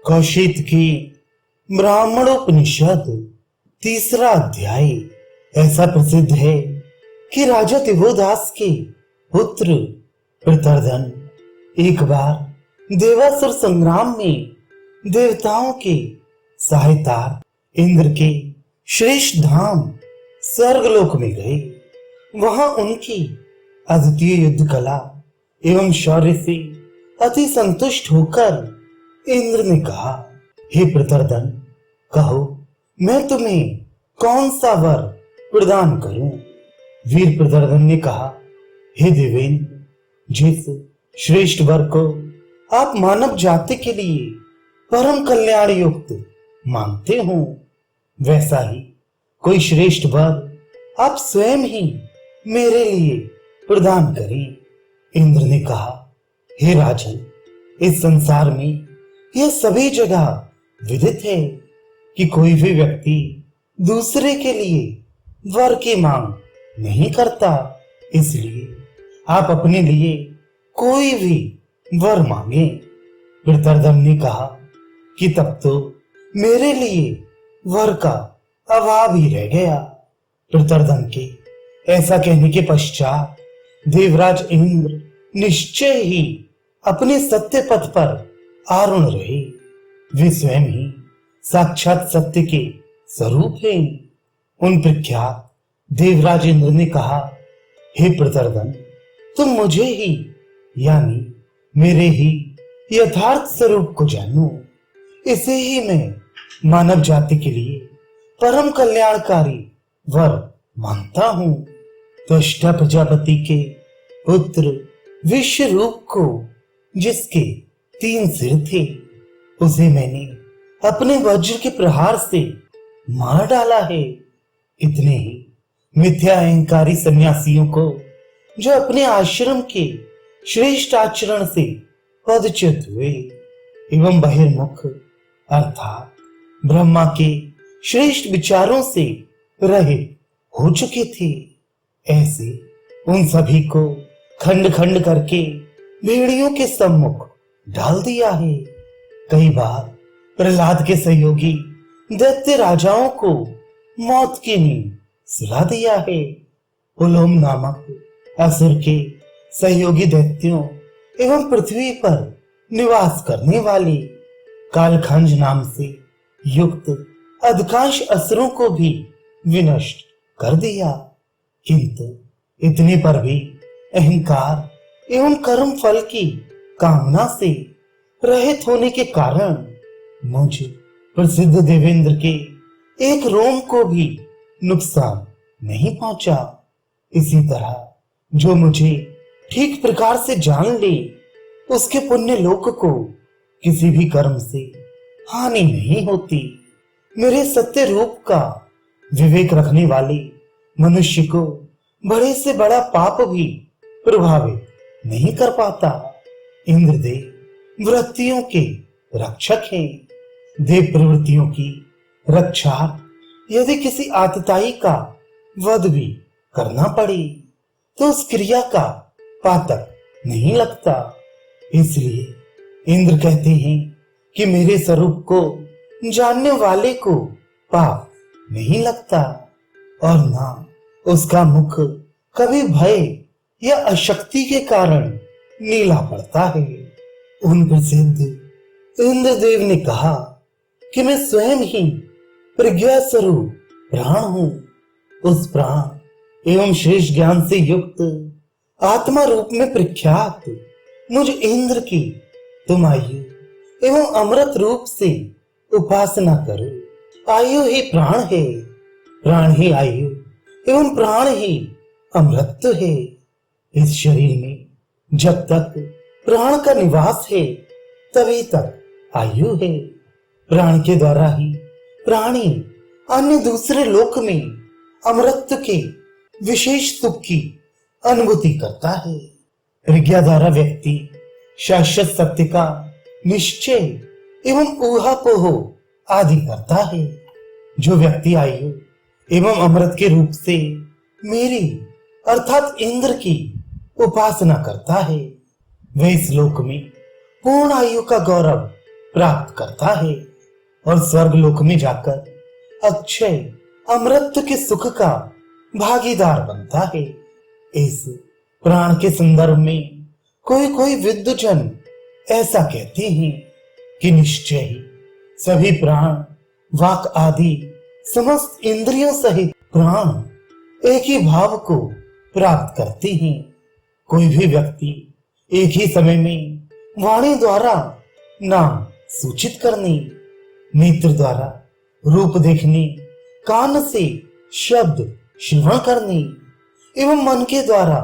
कौशिक की ब्राह्मणोपनिषद तीसरा अध्याय ऐसा प्रसिद्ध है कि राजा दिवोदास के पुत्र प्रतर्दन एक बार देवासुर संग्राम में देवताओं के सहायता इंद्र के श्रेष्ठ धाम स्वर्गलोक में गए। वहां उनकी अद्वितीय युद्ध कला एवं शौर्य से अति संतुष्ट होकर इंद्र ने कहा, हे प्रतर्दन, कहो मैं तुम्हें कौन सा वर प्रदान करूं। वीर प्रतर्दन ने कहा, हे देवेंद्र, जिस श्रेष्ठ वर को आप मानव जाति के लिए परम कल्याण युक्त मानते हो, वैसा ही कोई श्रेष्ठ वर आप स्वयं ही मेरे लिए प्रदान करें। इंद्र ने कहा, हे राजन, इस संसार में यह सभी जगह विदित है कि कोई भी व्यक्ति दूसरे के लिए वर की मांग नहीं करता, इसलिए आप अपने लिए कोई भी वर मांगे। प्रतर्दन ने कहा कि तब तो मेरे लिए वर का अभाव ही रह गया। प्रतर्दन के ऐसा कहने के पश्चात देवराज इंद्र निश्चय ही अपने सत्य पथ पर आरूढ़ रहे। वे स्वयं ही साक्षात सत्य के स्वरूप हैं। उन प्रख्यात देवराज इंद्र ने कहा, हे प्रतर्दन, तुम मुझे ही यानी मेरे ही यथार्थ स्वरूप को जानो। इसे ही मैं मानव जाति के लिए परम कल्याणकारी वर मानता हूं। त्वष्टा प्रजापति के पुत्र विश्व रूप को, जिसके 3 सिर थे, उसे मैंने अपने वज्र के प्रहार से मार डाला है। इतने ही मिथ्या अहंकारी सन्यासियों को, जो अपने आश्रम के श्रेष्ठ आचरण से पदच्युत हुए एवं बहिर्मुख अर्थात ब्रह्मा के श्रेष्ठ विचारों से रहित हो चुके थे, ऐसे उन सभी को खंड खंड करके भेड़ियों के सम्मुख डाल दिया है। कई बार प्रहलाद के सहयोगी दैत्य राजाओं को मौत की नींद सुला दिया है। उलोम नामक असुर के सहयोगी दैत्यों एवं पृथ्वी पर निवास करने वाले कालखंज नाम से युक्त अधिकांश असुरों को भी विनष्ट कर दिया। किंतु इतने पर भी अहंकार एवं कर्म फल की कामना से रहित होने के कारण मुझ प्रसिद्ध देवेंद्र के एक रोम को भी नुकसान नहीं पहुंचा। इसी तरह जो मुझे ठीक प्रकार से जान ले, उसके पुण्य लोक को किसी भी कर्म से हानि नहीं होती। मेरे सत्य रूप का विवेक रखने वाले मनुष्य को बड़े से बड़ा पाप भी प्रभावित नहीं कर पाता। इंद्रदेव वृत्तियों के रक्षक हैं। देव प्रवृत्तियों की रक्षा यदि किसी आतताई का वध भी करना पड़े तो उस क्रिया का पातक नहीं लगता। इसलिए इंद्र कहते हैं कि मेरे स्वरूप को जानने वाले को पाप नहीं लगता और ना उसका मुख कभी भय या अशक्ति के कारण नीला पड़ता है। उन प्रसिद्ध इंद्रदेव ने कहा कि मैं स्वयं ही प्रज्ञा स्वरूप प्राण हूं। उस प्राण एवं श्रेष्ठ ज्ञान से युक्त आत्मा रूप में प्रख्यात मुझ इंद्र की तुम आयु एवं अमृत रूप से उपासना करो। आयु ही प्राण है, प्राण ही आयु एवं प्राण ही अमृत है। इस शरीर में जब तक प्राण का निवास है तभी तक आयु है। प्राण के द्वारा ही प्राणी अन्य दूसरे लोक में अमृत के विशेष सुख की अनुभूति करता है। प्रज्ञा द्वारा व्यक्ति शाश्वत सत्य का निश्चय एवं ऊहापोह आदि करता है। जो व्यक्ति आयु एवं अमृत के रूप से मेरी अर्थात इंद्र की उपासना करता है, वह इस लोक में पूर्ण आयु का गौरव प्राप्त करता है और स्वर्ग लोक में जाकर अक्षय अमृत के सुख का भागीदार बनता है। इस प्राण के संदर्भ में कोई कोई विद्वजन ऐसा कहते हैं कि निश्चय ही सभी प्राण, वाक आदि समस्त इंद्रियों सहित प्राण एक ही भाव को प्राप्त करते हैं। कोई भी व्यक्ति एक ही समय में वाणी द्वारा नाम सूचित करने, नेत्र द्वारा रूप देखने, कान से शब्द श्रवण करने एवं मन के द्वारा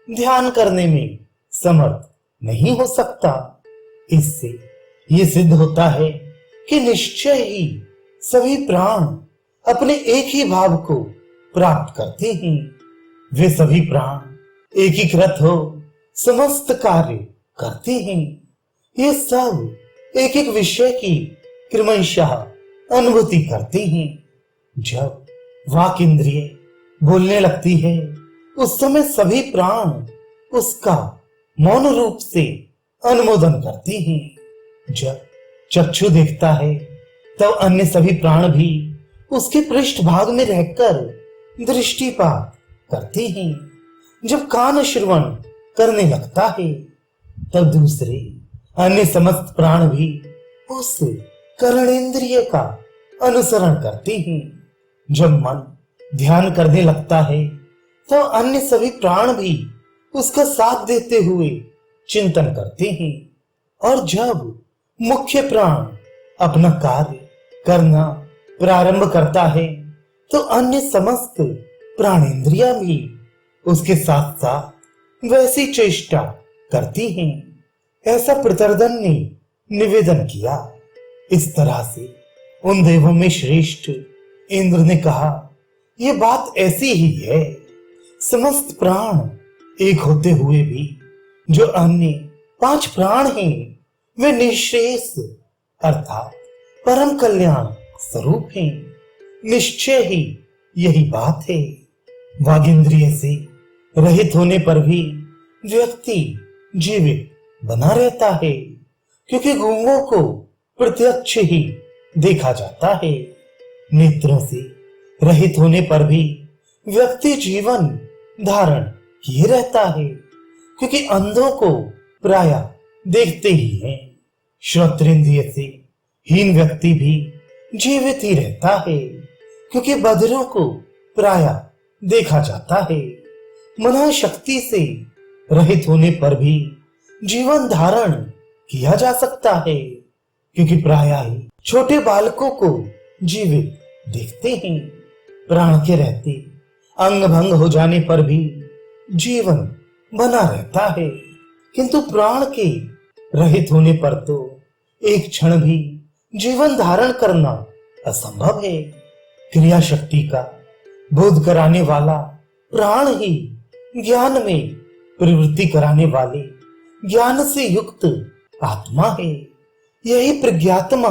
ध्यान करने में समर्थ नहीं हो सकता। इससे ये सिद्ध होता है कि निश्चय ही सभी प्राण अपने एक ही भाव को प्राप्त करते हैं। वे सभी प्राण एकीकृत हो समस्त कार्य करते हैं। ये सब एक एक विषय की क्रमशः अनुभूति करते हैं। जब वाक इंद्रिय बोलने लगती है उस समय सभी प्राण उसका मौन रूप से अनुमोदन करते हैं। जब चक्षु देखता है तब अन्य सभी प्राण भी उसके पृष्ठभाग में रहकर दृष्टिपात करते हैं। जब कान श्रवण करने लगता है तब दूसरे अन्य समस्त प्राण भी उस कर्णेंद्रिय का अनुसरण करते हैं। जब मन ध्यान करने लगता है तो अन्य सभी प्राण भी उसका साथ देते हुए चिंतन करते हैं। और जब मुख्य प्राण अपना कार्य करना प्रारंभ करता है तो अन्य समस्त प्राणेंद्रियां भी उसके साथ साथ वैसी चेष्टा करती हैं। ऐसा प्रतर्दन ने निवेदन किया। इस तरह से उन देवों में श्रेष्ठ इंद्र ने कहा, यह बात ऐसी ही है। समस्त प्राण एक होते हुए भी जो अन्य 5 प्राण हैं वे निःशेष अर्थात परम कल्याण स्वरूप हैं। निश्चय ही यही बात है। वागिंद्रिय से रहित होने पर भी व्यक्ति जीवित बना रहता है, क्योंकि गूंगों को प्रत्यक्ष ही देखा जाता है। नेत्रों से रहित होने पर भी व्यक्ति जीवन धारण किए रहता है, क्योंकि अंधों को प्रायः देखते ही हैं। श्रोत्रेंद्रिय से हीन व्यक्ति भी जीवित ही रहता है, क्योंकि बधिरों को प्रायः देखा जाता है। मन शक्ति से रहित होने पर भी जीवन धारण किया जा सकता है, क्योंकि प्रायः ही छोटे बालकों को जीवित देखते हैं। प्राण के रहते अंग भंग हो जाने पर भी जीवन बना रहता है, किंतु प्राण के रहित होने पर तो एक क्षण भी जीवन धारण करना असंभव है। क्रिया शक्ति का बोध कराने वाला प्राण ही ज्ञान में प्रवृत्ति कराने वाले ज्ञान से युक्त आत्मा है। यही प्रज्ञात्मा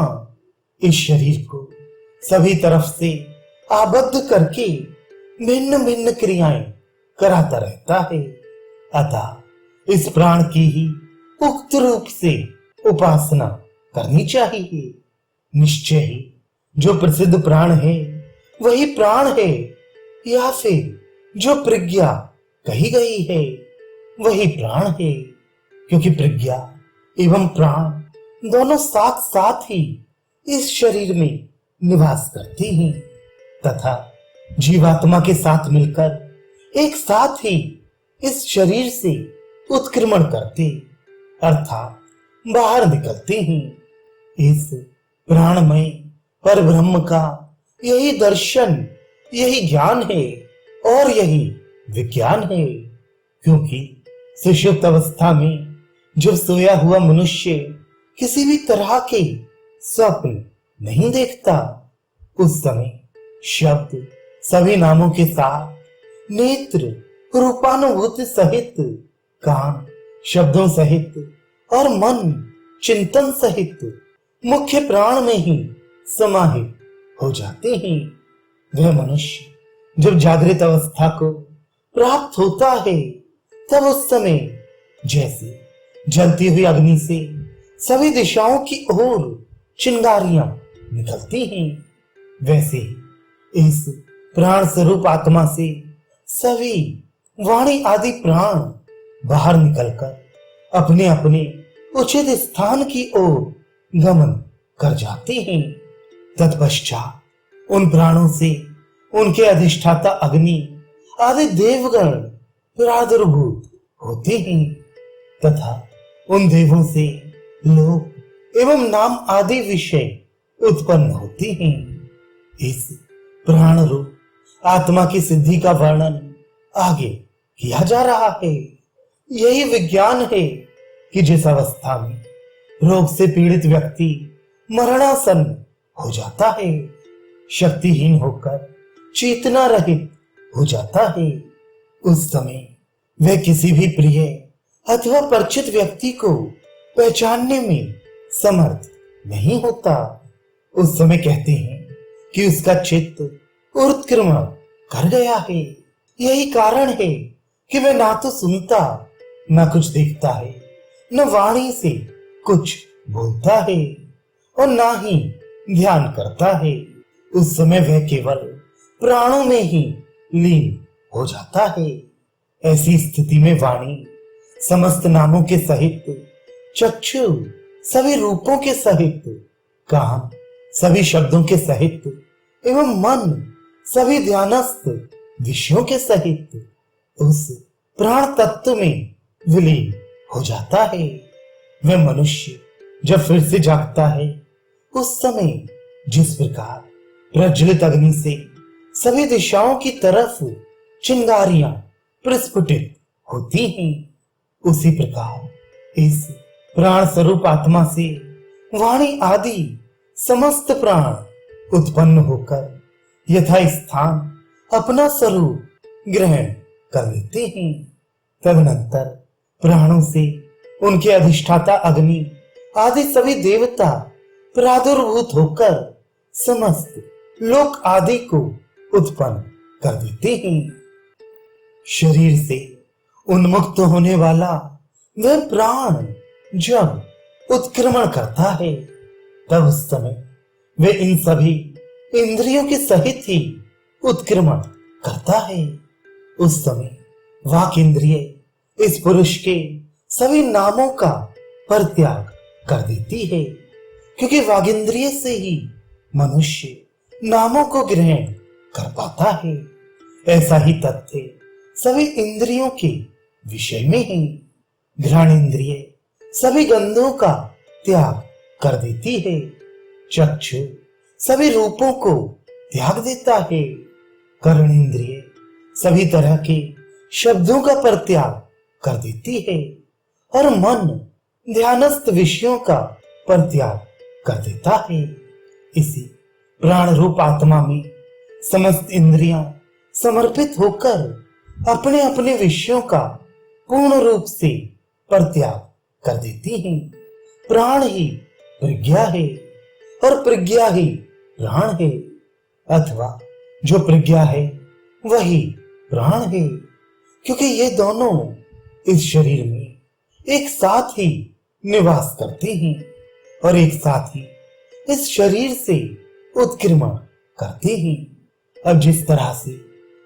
इस शरीर को सभी तरफ से आबद्ध करके भिन्न भिन्न क्रियाएं कराता रहता है। अतः इस प्राण की ही उक्त रूप से उपासना करनी चाहिए। निश्चय ही जो प्रसिद्ध प्राण है वही प्राण है, या फिर जो प्रज्ञा कही गई है वही प्राण है, क्योंकि प्रज्ञा एवं प्राण दोनों साथ साथ ही इस शरीर में निवास करते हैं तथा जीवात्मा के साथ मिलकर एक साथ ही इस शरीर से उत्क्रमण करते अर्थात बाहर निकलते हैं। इस प्राणमय पर ब्रह्म का यही दर्शन, यही ज्ञान है और यही विज्ञान है, क्योंकि सुषुप्त अवस्था में जब सोया हुआ मनुष्य किसी भी तरह के स्वप्न नहीं देखता, उस समय शब्द सभी नामों के साथ, नेत्र रूपानुभूति सहित, कान शब्दों सहित और मन चिंतन सहित मुख्य प्राण में ही समाहित हो जाते हैं। वह मनुष्य जब जागृत अवस्था को प्राप्त होता है तब उस समय जैसे जलती हुई अग्नि से सभी दिशाओं की ओर चिंगारियां निकलती हैं, वैसे ही इस प्राण स्वरूप आत्मा से सभी वाणी आदि प्राण बाहर निकलकर अपने अपने उचित स्थान की ओर गमन कर जाते हैं। तत्पश्चात उन प्राणों से उनके अधिष्ठाता अग्नि आदि देवगण प्रादुर्भूत होते हैं तथा उन देवों से लोक एवं नाम आदि विषय उत्पन्न होते हैं। इस प्राण रूप आत्मा की सिद्धि का वर्णन आगे किया जा रहा है। यही विज्ञान है कि जिस अवस्था में रोग से पीड़ित व्यक्ति मरणासन्न हो जाता है, शक्तिहीन होकर चेतना रहित हो जाता है, उस समय वह किसी भी प्रिय अथवा परिचित व्यक्ति को पहचानने में समर्थ नहीं होता। उस समय कहते हैं कि उसका चित्त उत्क्रमण कर गया है। यही कारण है कि वह ना तो सुनता, ना कुछ देखता है, न वाणी से कुछ बोलता है और ना ही ध्यान करता है। उस समय वह केवल प्राणों में ही लीन हो जाता है। ऐसी स्थिति में वाणी समस्त नामों के सहित, चक्षु सभी रूपों के सहित, कान सभी शब्दों के सहित एवं मन सभी ध्यानस्थ विषयों के सहित उस प्राण तत्व में विलीन हो जाता है। वह मनुष्य जब फिर से जागता है, उस समय जिस प्रकार प्रज्वलित अग्नि से सभी दिशाओं की तरफ चिंगारियां प्रस्फुटित होती हैं, उसी प्रकार इस प्राण स्वरूप आत्मा से वाणी आदि समस्त प्राण उत्पन्न होकर यथा स्थान अपना स्वरूप ग्रहण कर लेते हैं। तदनंतर प्राणों से उनके अधिष्ठाता अग्नि आदि सभी देवता प्रादुर्भूत होकर समस्त लोक आदि को उत्पन्न कर देते हैं। शरीर से उन्मुक्त होने वाला वह प्राण जब उत्क्रमण करता है, तब उस समय वह इन सभी इंद्रियों के सहित ही उत्क्रमण करता है। उस समय वाक इंद्रिय इस पुरुष के सभी नामों का परित्याग कर देती है, क्योंकि वागिंद्रिय से ही मनुष्य नामों को ग्रहण कर पाता है। ऐसा ही तथ्य सभी इंद्रियों के विषय में है। घ्राण इंद्रिय सभी गंधों का त्याग कर देती है। चक्षु सभी रूपों को त्याग देता है। कर्ण इंद्रिय सभी तरह के शब्दों का परित्याग कर देती है और मन ध्यानस्थ विषयों का परित्याग कर देता है। इसी प्राण रूप आत्मा में समस्त इंद्रियां समर्पित होकर अपने अपने विषयों का पूर्ण रूप से परित्याग कर देती हैं। प्राण ही प्रज्ञा है और प्रज्ञा ही प्राण है, अथवा जो प्रज्ञा है वही प्राण है, क्योंकि ये दोनों इस शरीर में एक साथ ही निवास करते हैं और एक साथ ही इस शरीर से उत्क्रमण करते हैं। अब जिस तरह से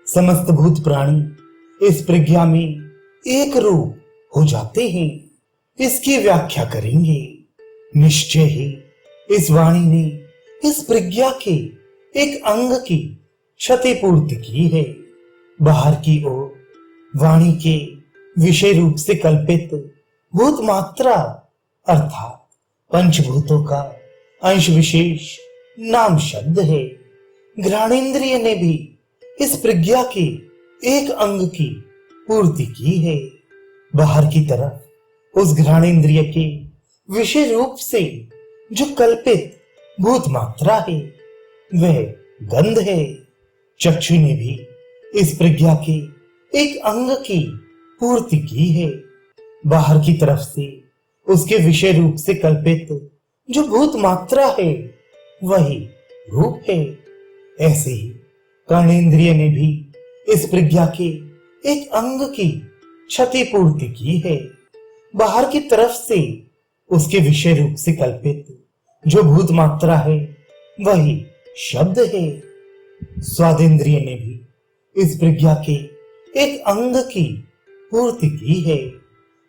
समस्त भूत प्राणी इस प्रज्ञा में एक रूप हो जाते हैं, इसकी व्याख्या करेंगे। निश्चय ही इस वाणी ने इस प्रज्ञा के एक अंग की क्षतिपूर्ति की है। बाहर की ओर वाणी के विषय रूप से कल्पित भूत मात्रा अर्थात पंचभूतों का अंश विशेष नाम शब्द है। घ्राणेन्द्रिय ने भी इस प्रज्ञा के एक अंग की पूर्ति की है। बाहर की तरफ उस घ्राणेन्द्रिय के विषय रूप से जो कल्पित भूत मात्रा है वह गंध है। चक्षु ने भी इस प्रज्ञा के एक अंग की पूर्ति की है। बाहर की तरफ से उसके विषय रूप से कल्पित जो भूत मात्रा है वही रूप है। ऐसे ही कर्णेंद्रिय ने भी इस प्रज्ञा के एक अंग की क्षतिपूर्ति की है। बाहर की तरफ से उसके विषय रूप से कल्पित जो भूत मात्रा है वही शब्द है। स्वादेंद्रिय ने भी इस प्रज्ञा के एक अंग की पूर्ति की है।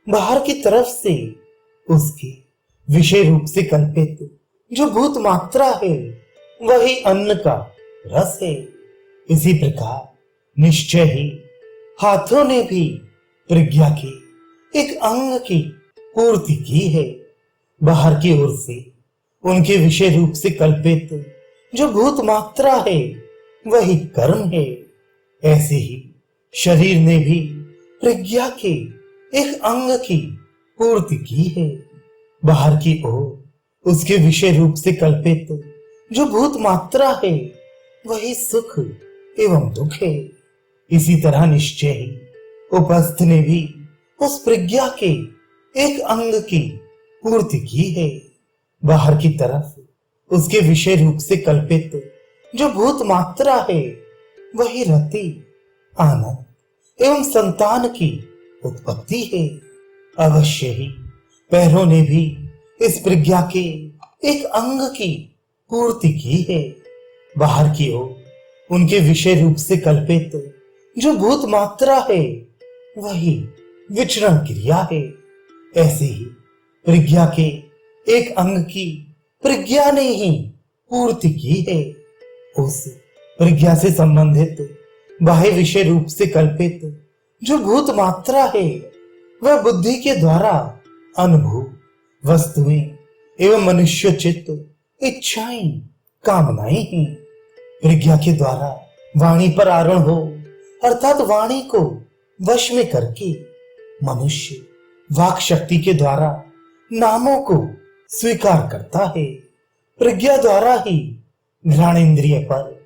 बाहर की तरफ से उसके विषय रूप से कल्पित जो भूत मात्रा है वही अन्न का रस है। इसी प्रकार निश्चय ही हाथों ने भी प्रज्ञा के एक अंग की पूर्ति की है। बाहर की ओर से उनके विषय रूप से कल्पित जो भूत मात्रा है वही कर्म है। ऐसे ही शरीर ने भी प्रज्ञा के एक अंग की पूर्ति की है। बाहर की ओर उसके विषय रूप से कल्पित जो भूत मात्रा है वही सुख एवं दुख है। इसी तरह निश्चय ही उपस्थ ने भी उस प्रज्ञा के एक अंग की पूर्ति की है। बाहर की तरफ उसके विषय रूप से कल्पित जो भूत मात्रा है वही रति, आनंद एवं संतान की उत्पत्ति है। अवश्य ही पैरों ने भी इस प्रज्ञा के एक अंग की पूर्ति की है। बाहर की ओर उनके विषय रूप से कल्पित जो भूत मात्रा है वही विचरण क्रिया है। ऐसे ही प्रज्ञा के एक अंग की प्रज्ञा ने ही पूर्ति की है। उस प्रज्ञा से संबंधित बाह्य विषय रूप से कल्पित जो भूत मात्रा है वह बुद्धि के द्वारा अनुभव वस्तुएं एवं मनुष्य चित्त, इच्छाएं, कामनाएं हैं। प्रज्ञा के द्वारा वाणी पर आरूढ़ हो अर्थात वाणी को वश में करके मनुष्य वाक शक्ति के द्वारा नामों को स्वीकार करता है। प्रज्ञा द्वारा ही घ्राणेन्द्रिय पर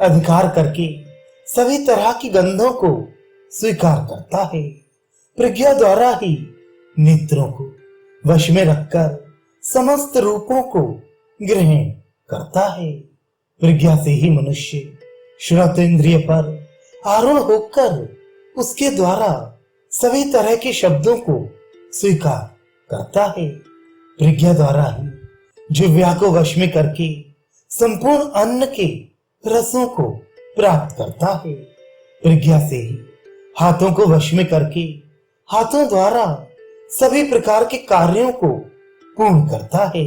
अधिकार करके सभी तरह की गंधों को स्वीकार करता है। प्रज्ञा द्वारा ही नेत्रों को वश में रखकर समस्त रूपों को ग्रहण करता है। प्रज्ञा से ही मनुष्य श्रोतेंद्रिय पर आरूढ़ होकर उसके द्वारा सभी तरह के शब्दों को स्वीकार करता है। प्रज्ञा द्वारा ही जिह्वा को वश में करके संपूर्ण अन्न के रसों को प्राप्त करता है। प्रज्ञा से ही हाथों को वश में करके हाथों द्वारा सभी प्रकार के कार्यों को पूर्ण करता है।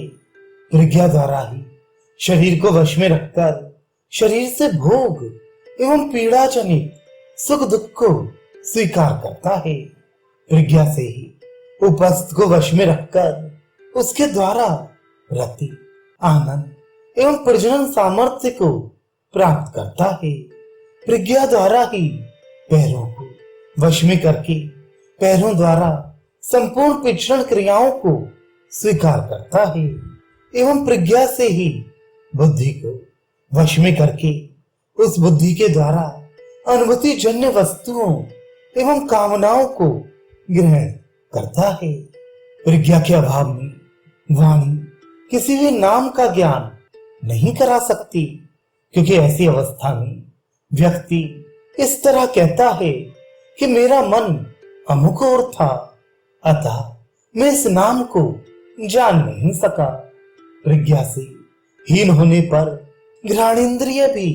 प्रज्ञा द्वारा ही शरीर को वश में रखकर शरीर से भोग एवं पीड़ा जनित सुख दुख को स्वीकार करता है। प्रज्ञा से ही उपस्थ को वश में रखकर उसके द्वारा रति, आनंद एवं प्रजनन सामर्थ्य को प्राप्त करता है। प्रज्ञा द्वारा ही पैरों को वश में करके पैरों द्वारा संपूर्ण पिछड़न क्रियाओं को स्वीकार करता है एवं प्रज्ञा से ही बुद्धि को वश में करके उस बुद्धि के द्वारा अनुभूति जन्य वस्तुओं एवं कामनाओं को ग्रहण करता है। प्रज्ञा के अभाव में वाणी किसी भी नाम का ज्ञान नहीं करा सकती, क्योंकि ऐसी अवस्था में व्यक्ति इस तरह कहता है कि मेरा मन अमुक और था, अतः मैं इस नाम को जान नहीं सका। प्रज्ञा से हीन होने पर घ्राणेन्द्रिय भी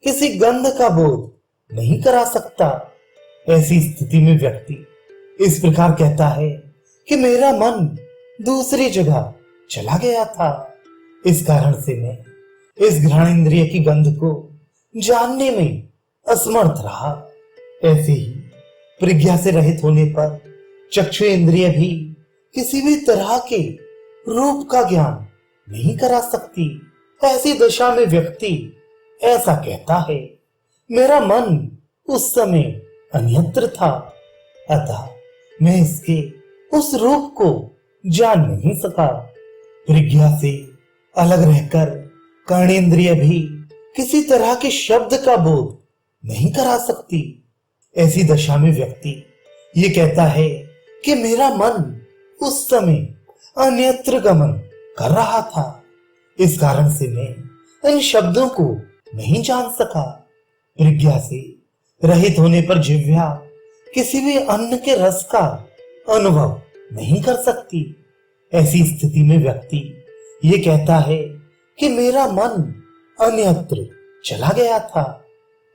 किसी गंध का बोध नहीं करा सकता। ऐसी स्थिति में व्यक्ति इस प्रकार कहता है कि मेरा मन दूसरी जगह चला गया था, इस कारण से मैं इस घ्राणेन्द्रिय की गंध को जानने में असमर्थ रहा। ऐसे ही प्रज्ञा से रहित होने पर चक्षु इंद्रिय भी किसी भी तरह के रूप का ज्ञान नहीं करा सकती। ऐसी दशा में व्यक्ति ऐसा कहता है, मेरा मन उस समय अन्यत्र था, अतः मैं इसके उस रूप को जान नहीं सका। प्रज्ञा से अलग रहकर कर्णेंद्रिय भी किसी तरह के शब्द का बोध नहीं करा सकती। ऐसी दशा में व्यक्ति ये कहता है कि मेरा मन उस समय अन्यत्र गमन कर रहा था, इस कारण से मैं इन शब्दों को नहीं जान सका। प्रज्ञा से रहित होने पर जिह्वा किसी भी अन्न के रस का अनुभव नहीं कर सकती। ऐसी स्थिति में व्यक्ति ये कहता है कि मेरा मन अन्यत्र चला गया था,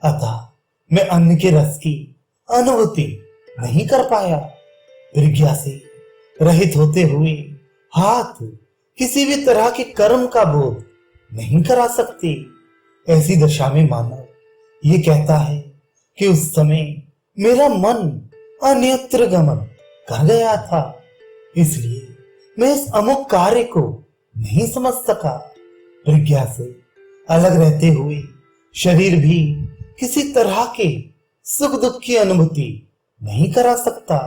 अतः मैं अन्न के रस की अनुभूति नहीं कर पाया। प्रज्ञा से रहित होते हुए हाथ किसी भी तरह के कर्म का बोध नहीं करा सकते। ऐसी दशा में मानव ये कहता है कि उस समय मेरा मन अन्यत्र गमन कर गया था, इसलिए मैं इस अमुक कार्य को नहीं समझ सका। प्रज्ञा से अलग रहते हुए शरीर भी किसी तरह के सुख दुख की अनुभूति नहीं करा सकता।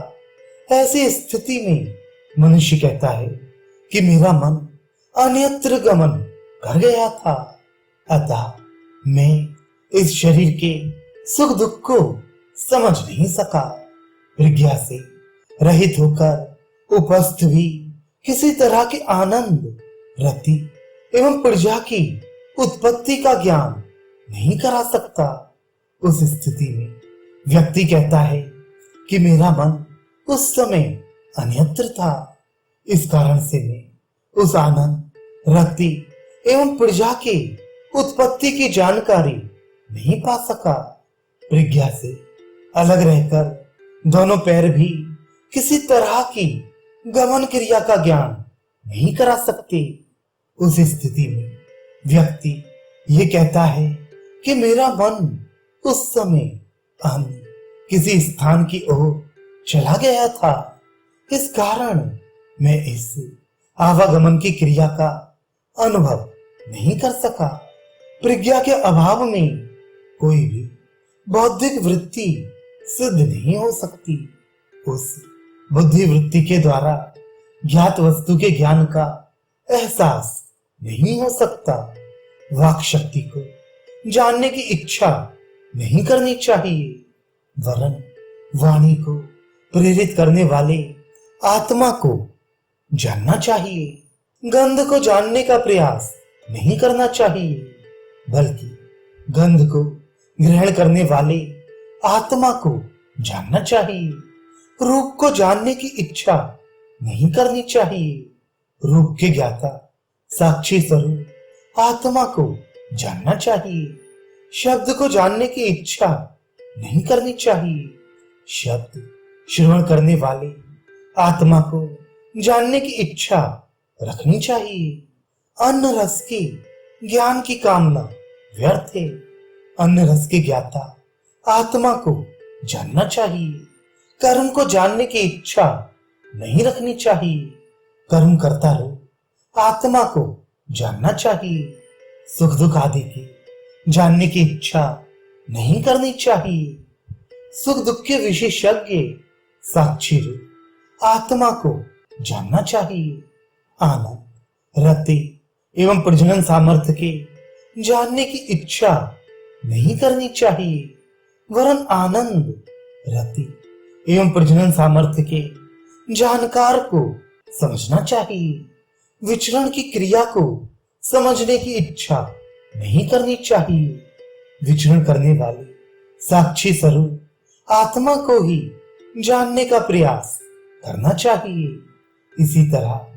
ऐसी स्थिति में मनुष्य कहता है कि मेरा मन अन्यत्र गमन कर गया था, अतः मैं इस शरीर के सुख दुख को समझ नहीं सका। प्रज्ञा से रहित होकर उपस्थ भी किसी तरह के आनंद, रति एवं प्रजा की उत्पत्ति का ज्ञान नहीं करा सकता। उस स्थिति में व्यक्ति कहता है कि मेरा मन उस समय अन्यत्र था, इस कारण से मैं उस आनंद, रति एवं प्रजा के उत्पत्ति की जानकारी नहीं पा सका। प्रज्ञा से अलग रहकर दोनों पैर भी किसी तरह की गमन क्रिया का ज्ञान नहीं करा सकते। उस स्थिति में व्यक्ति ये कहता है कि मेरा मन उस समय अन्य किसी स्थान की ओर चला गया था, इस कारण मैं इस आवागमन की क्रिया का अनुभव नहीं कर सका। प्रज्ञा के अभाव में कोई भी बौद्धिक वृत्ति सिद्ध नहीं हो सकती। उस बुद्धि वृत्ति के द्वारा ज्ञात वस्तु के ज्ञान का एहसास नहीं हो सकता। वाक शक्ति को जानने की इच्छा नहीं करनी चाहिए, वरन वाणी को प्रेरित करने वाले आत्मा को जानना चाहिए। गंध को जानने का प्रयास नहीं करना चाहिए, बल्कि गंध को ग्रहण करने वाले आत्मा को जानना चाहिए। रूप को जानने की इच्छा नहीं करनी चाहिए, रूप के ज्ञाता साक्षी स्वरूप आत्मा को जानना चाहिए। शब्द को जानने की इच्छा नहीं करनी चाहिए, शब्द श्रवण करने वाले आत्मा को जानने की इच्छा रखनी चाहिए। अन्न रस के ज्ञान की कामना व्यर्थ है, अन्न रस के ज्ञाता आत्मा को जानना चाहिए। कर्म को जानने की इच्छा नहीं रखनी चाहिए, कर्म करता रहो, आत्मा को जानना चाहिए। सुख दुख आदि के जानने की इच्छा नहीं करनी चाहिए। सुख दुख के विशेषज्ञ साक्षी रूप आत्मा को जानना चाहिए। आनंद, रति एवं प्रजनन सामर्थ्य के जानने की इच्छा नहीं करनी चाहिए, वरन आनंद, रति एवं प्रजनन सामर्थ्य के जानकार को समझना चाहिए। विचरण की क्रिया को समझने की इच्छा नहीं करनी चाहिए। विचरण करने वाले साक्षी स्वरूप आत्मा को ही जानने का प्रयास करना चाहिए। इसी तरह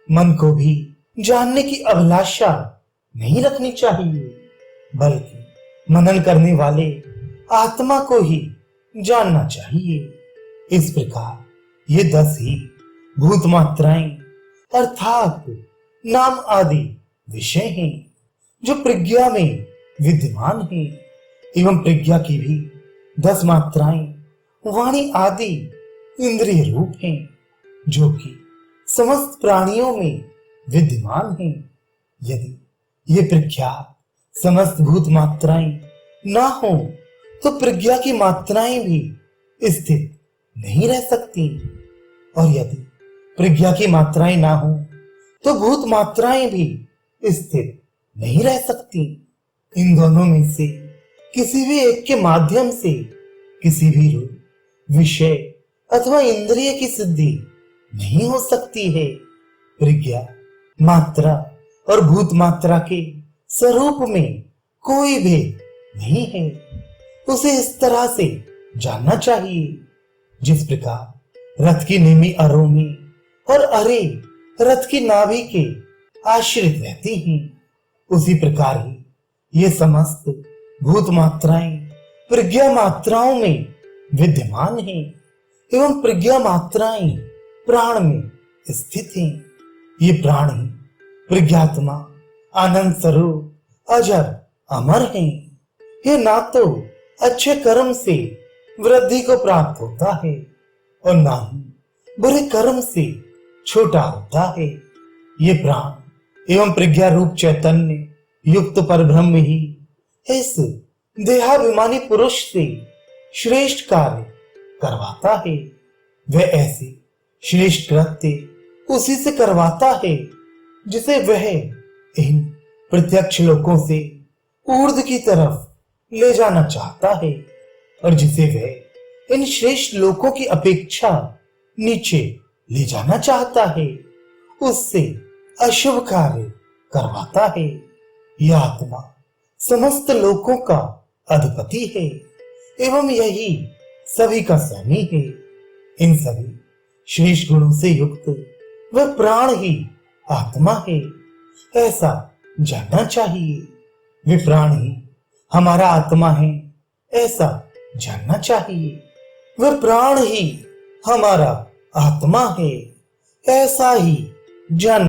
मन को भी जानने की अभिलाषा नहीं रखनी चाहिए, बल्कि मनन करने वाले आत्मा को ही जानना चाहिए। इस प्रकार ये 10 ही भूत मात्राएं अर्थात नाम आदि विषय हैं जो प्रज्ञा में विद्यमान हैं, एवं प्रज्ञा की भी 10 मात्राएं वाणी आदि इंद्रिय रूप हैं जो कि समस्त प्राणियों में विद्यमान हैं। यदि ये प्रज्ञा समस्त भूत मात्राएं ना हो तो प्रज्ञा की मात्राएं भी स्थित नहीं रह सकती, और यदि प्रज्ञा की मात्राएं ना हो तो भूत मात्राएं भी स्थित नहीं रह सकती। इन दोनों में से किसी भी एक के माध्यम से किसी भी रूप, विषय अथवा इंद्रिय की सिद्धि नहीं हो सकती है। प्रज्ञा मात्रा और भूत मात्रा के स्वरूप में कोई भेद नहीं है। उसे इस तरह से जानना चाहिए जिस प्रकार रथ की नेमी अरों में और अरे रथ की नाभि के आश्रित रहती हैं, उसी प्रकार ही ये समस्त भूत मात्राएं प्रज्ञा मात्राओं में विद्यमान हैं एवं प्रज्ञा मात्राएं प्राण में स्थित हैं। ये प्राण ही प्रज्ञात्मा आनंद स्वरूप अजर अमर हैं। ये ना तो अच्छे कर्म से वृद्धि को प्राप्त होता है और ना ही बुरे कर्म से छोटा होता है। ये प्राण एवं प्रज्ञा रूप चैतन्य युक्त परब्रह्म ही इस देहाभिमानी पुरुष से श्रेष्ठ कार्य करवाता है। वह ऐसे श्रेष्ठ कृत्य उसी से करवाता है जिसे वह इन प्रत्यक्ष लोकों से ऊर्ध्व की तरफ ले जाना चाहता है और जिसे वह इन श्रेष्ठ लोकों की अपेक्षा नीचे ले जाना चाहता है, उससे अशुभ कार्य करवाता है। यह आत्मा समस्त लोकों का अधिपति है एवं यही सभी का स्वामी है। इन सभी श्रेष्ठ गुणों से युक्त वह प्राण ही आत्मा है, ऐसा जानना चाहिए। वे प्राण ही हमारा आत्मा है, ऐसा जानना चाहिए। वह प्राण ही हमारा आत्मा है, ऐसा ही जान